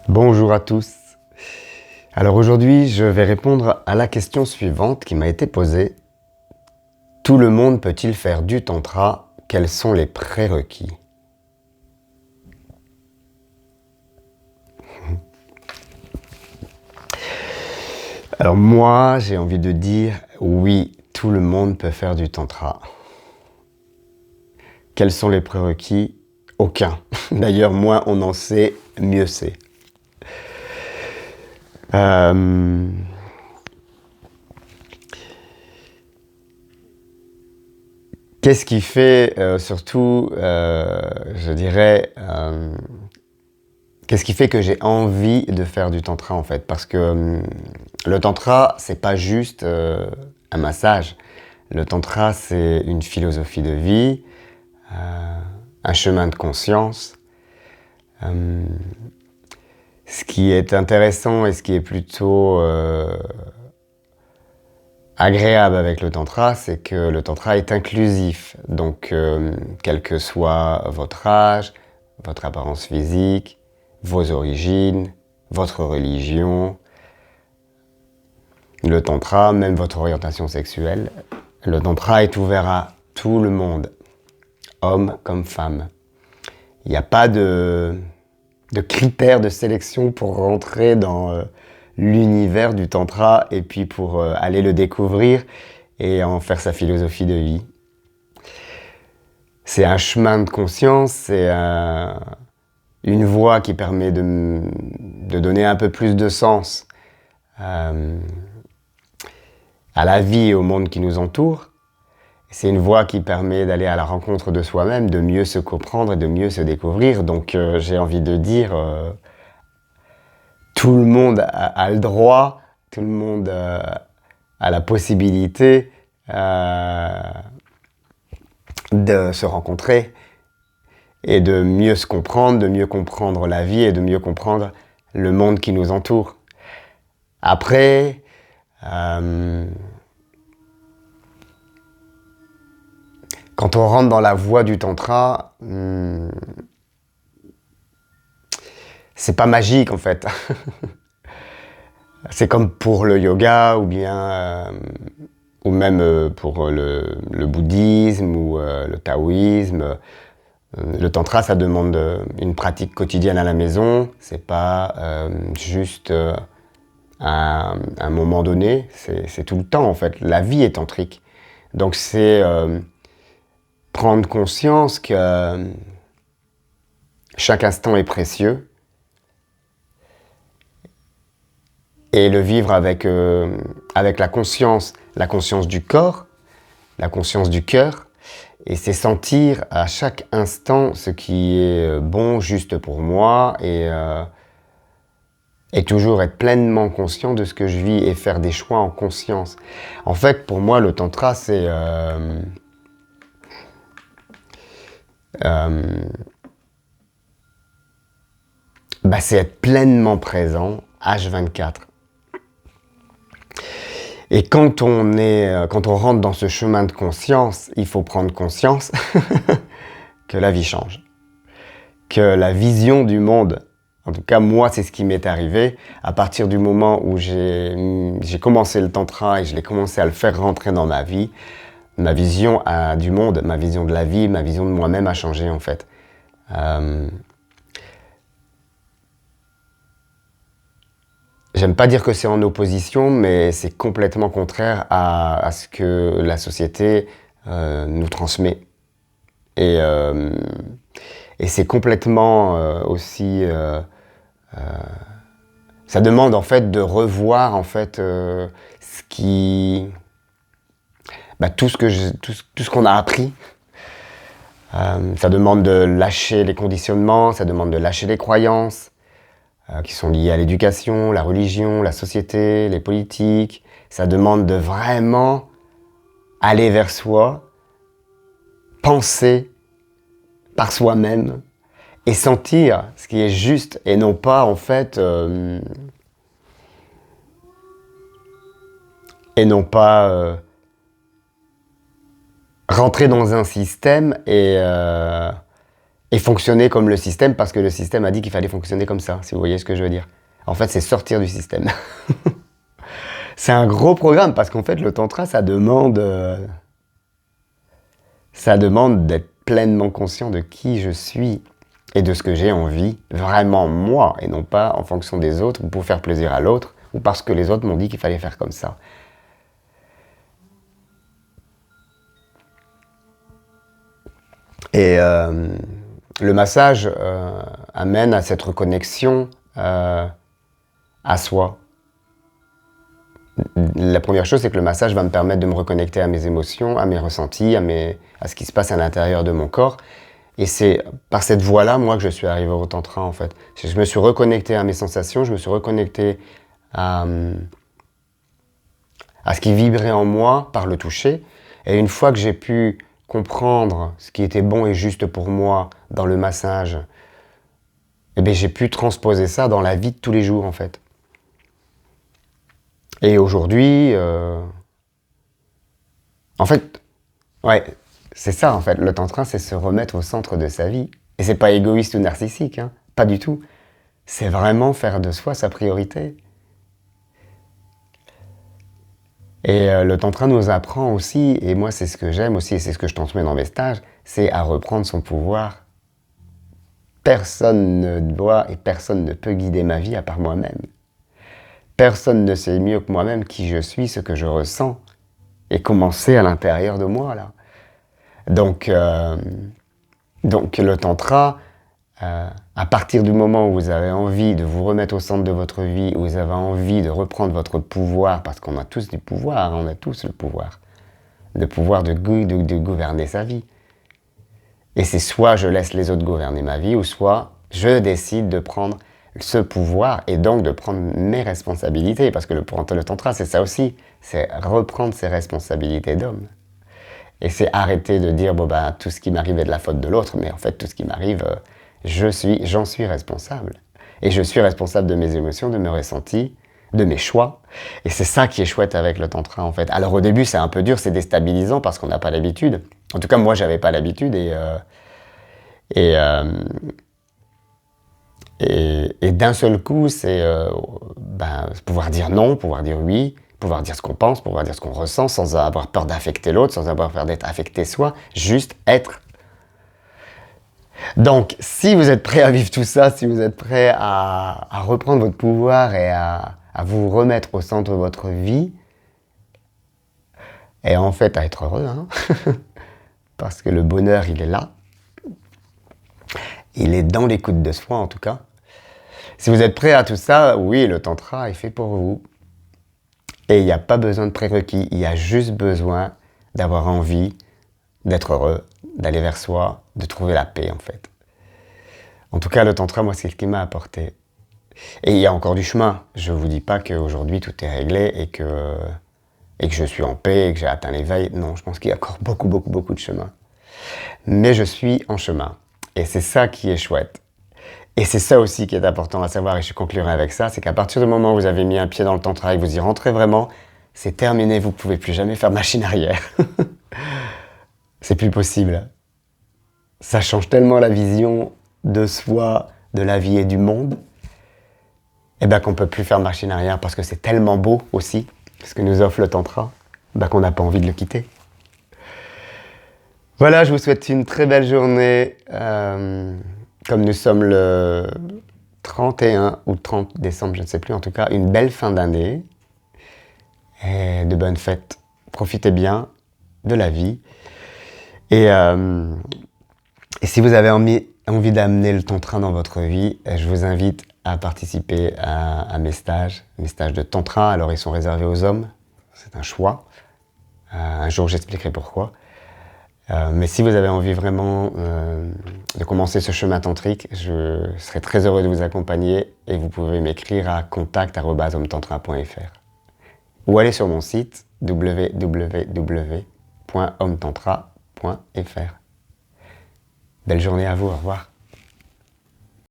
Bonjour à tous. Alors aujourd'hui, je vais répondre à la question suivante qui m'a été posée. Tout le monde peut-il faire du tantra? Quels sont les prérequis? Alors moi, j'ai envie de dire oui, tout le monde peut faire du tantra. Quels sont les prérequis? Aucun. D'ailleurs, moins on en sait, mieux c'est. Qu'est-ce qui fait surtout, je dirais, qu'est-ce qui fait que j'ai envie de faire du tantra en fait? Parce que le tantra, c'est pas juste un massage. Le tantra, c'est une philosophie de vie, un chemin de conscience. Ce qui est intéressant et ce qui est plutôt agréable avec le tantra, c'est que le tantra est inclusif. Donc, quel que soit votre âge, votre apparence physique, vos origines, votre religion, le tantra, même votre orientation sexuelle, le tantra est ouvert à tout le monde, homme comme femme. Il n'y a pas de critères de sélection pour rentrer dans l'univers du tantra et puis pour aller le découvrir et en faire sa philosophie de vie. C'est un chemin de conscience, c'est une voie qui permet de donner un peu plus de sens à la vie et au monde qui nous entoure. C'est une voie qui permet d'aller à la rencontre de soi-même, de mieux se comprendre et de mieux se découvrir. Donc j'ai envie de dire, tout le monde a le droit, tout le monde a la possibilité de se rencontrer et de mieux se comprendre, de mieux comprendre la vie et de mieux comprendre le monde qui nous entoure. Après, quand on rentre dans la voie du tantra, c'est pas magique en fait. C'est comme pour le yoga ou bien ou même pour le bouddhisme ou le taoïsme. Le tantra, ça demande une pratique quotidienne à la maison. C'est pas juste à un moment donné. C'est tout le temps en fait. La vie est tantrique. Donc c'est prendre conscience que chaque instant est précieux et le vivre avec la conscience du corps, la conscience du cœur, et c'est sentir à chaque instant ce qui est bon, juste pour moi, et toujours être pleinement conscient de ce que je vis et faire des choix en conscience. En fait, pour moi, le tantra, c'est c'est être pleinement présent, H24. Et quand on rentre dans ce chemin de conscience, il faut prendre conscience que la vie change. Que la vision du monde, en tout cas moi c'est ce qui m'est arrivé, à partir du moment où j'ai commencé le tantra et je l'ai commencé à le faire rentrer dans ma vie, ma vision du monde, ma vision de la vie, ma vision de moi-même a changé en fait. J'aime pas dire que c'est en opposition, mais c'est complètement contraire à ce que la société nous transmet. Et c'est complètement aussi... ça demande en fait de revoir en fait ce qui... tout ce qu'on a appris. Ça demande de lâcher les conditionnements, ça demande de lâcher les croyances qui sont liées à l'éducation, la religion, la société, les politiques. Ça demande de vraiment aller vers soi, penser par soi-même et sentir ce qui est juste et non pas en fait rentrer dans un système et fonctionner comme le système parce que le système a dit qu'il fallait fonctionner comme ça, si vous voyez ce que je veux dire. En fait, c'est sortir du système. C'est un gros programme parce qu'en fait, le tantra, ça demande d'être pleinement conscient de qui je suis et de ce que j'ai envie, vraiment moi, et non pas en fonction des autres ou pour faire plaisir à l'autre ou parce que les autres m'ont dit qu'il fallait faire comme ça. Et le massage amène à cette reconnexion à soi. La première chose, c'est que le massage va me permettre de me reconnecter à mes émotions, à mes ressentis, à ce qui se passe à l'intérieur de mon corps. Et c'est par cette voie-là, moi, que je suis arrivé au tantra, en fait. Je me suis reconnecté à mes sensations, je me suis reconnecté à ce qui vibrait en moi par le toucher. Et une fois que j'ai pu comprendre ce qui était bon et juste pour moi dans le massage, eh bien, j'ai pu transposer ça dans la vie de tous les jours, en fait. Et aujourd'hui, en fait, ouais, c'est ça, en fait. Le tantra, c'est se remettre au centre de sa vie. Et c'est pas égoïste ou narcissique, hein, pas du tout. C'est vraiment faire de soi sa priorité. Et le tantra nous apprend aussi, et moi c'est ce que j'aime aussi, et c'est ce que je transmets dans mes stages, c'est à reprendre son pouvoir. Personne ne doit et personne ne peut guider ma vie à part moi-même. Personne ne sait mieux que moi-même qui je suis, ce que je ressens, et comment c'est à l'intérieur de moi, là. Donc le tantra, à partir du moment où vous avez envie de vous remettre au centre de votre vie, où vous avez envie de reprendre votre pouvoir, parce qu'on a tous du pouvoir, on a tous le pouvoir de gouverner sa vie. Et c'est soit je laisse les autres gouverner ma vie, ou soit je décide de prendre ce pouvoir et donc de prendre mes responsabilités, parce que le tantra, c'est ça aussi, c'est reprendre ses responsabilités d'homme. Et c'est arrêter de dire, bon ben, tout ce qui m'arrive est de la faute de l'autre, mais en fait, tout ce qui m'arrive, j'en suis responsable. Et je suis responsable de mes émotions, de mes ressentis, de mes choix. Et c'est ça qui est chouette avec le tantra, en fait. Alors au début, c'est un peu dur, c'est déstabilisant parce qu'on n'a pas l'habitude. En tout cas, moi, j'avais pas l'habitude et d'un seul coup, c'est pouvoir dire non, pouvoir dire oui, pouvoir dire ce qu'on pense, pouvoir dire ce qu'on ressent, sans avoir peur d'affecter l'autre, sans avoir peur d'être affecté soi, juste être. Donc, si vous êtes prêt à vivre tout ça, si vous êtes prêt à reprendre votre pouvoir et à vous remettre au centre de votre vie, et en fait à être heureux, hein, parce que le bonheur, il est là. Il est dans l'écoute de soi, en tout cas. Si vous êtes prêt à tout ça, oui, le tantra est fait pour vous. Et il n'y a pas besoin de prérequis, il y a juste besoin d'avoir envie, d'être heureux, d'aller vers soi, de trouver la paix, en fait. En tout cas, le tantra, moi, c'est ce qui m'a apporté. Et il y a encore du chemin. Je ne vous dis pas qu'aujourd'hui, tout est réglé et que je suis en paix et que j'ai atteint l'éveil. Non, je pense qu'il y a encore beaucoup, beaucoup, beaucoup de chemin. Mais je suis en chemin. Et c'est ça qui est chouette. Et c'est ça aussi qui est important à savoir, et je conclurai avec ça, c'est qu'à partir du moment où vous avez mis un pied dans le tantra et que vous y rentrez vraiment, c'est terminé, vous ne pouvez plus jamais faire machine arrière. C'est plus possible. Ça change tellement la vision de soi, de la vie et du monde, et ben qu'on ne peut plus faire machine arrière parce que c'est tellement beau aussi, ce que nous offre le tantra, ben qu'on n'a pas envie de le quitter. Voilà, je vous souhaite une très belle journée. Comme nous sommes le 31 ou 30 décembre, je ne sais plus, en tout cas, une belle fin d'année et de bonnes fêtes. Profitez bien de la vie. Et si vous avez envie d'amener le tantra dans votre vie, je vous invite à participer à mes stages de tantra. Alors, ils sont réservés aux hommes, c'est un choix. Un jour, j'expliquerai pourquoi. Mais si vous avez envie vraiment de commencer ce chemin tantrique, je serai très heureux de vous accompagner et vous pouvez m'écrire à contact@hommetantra.fr ou aller sur mon site www.hommetantra.fr. Belle journée à vous, au revoir.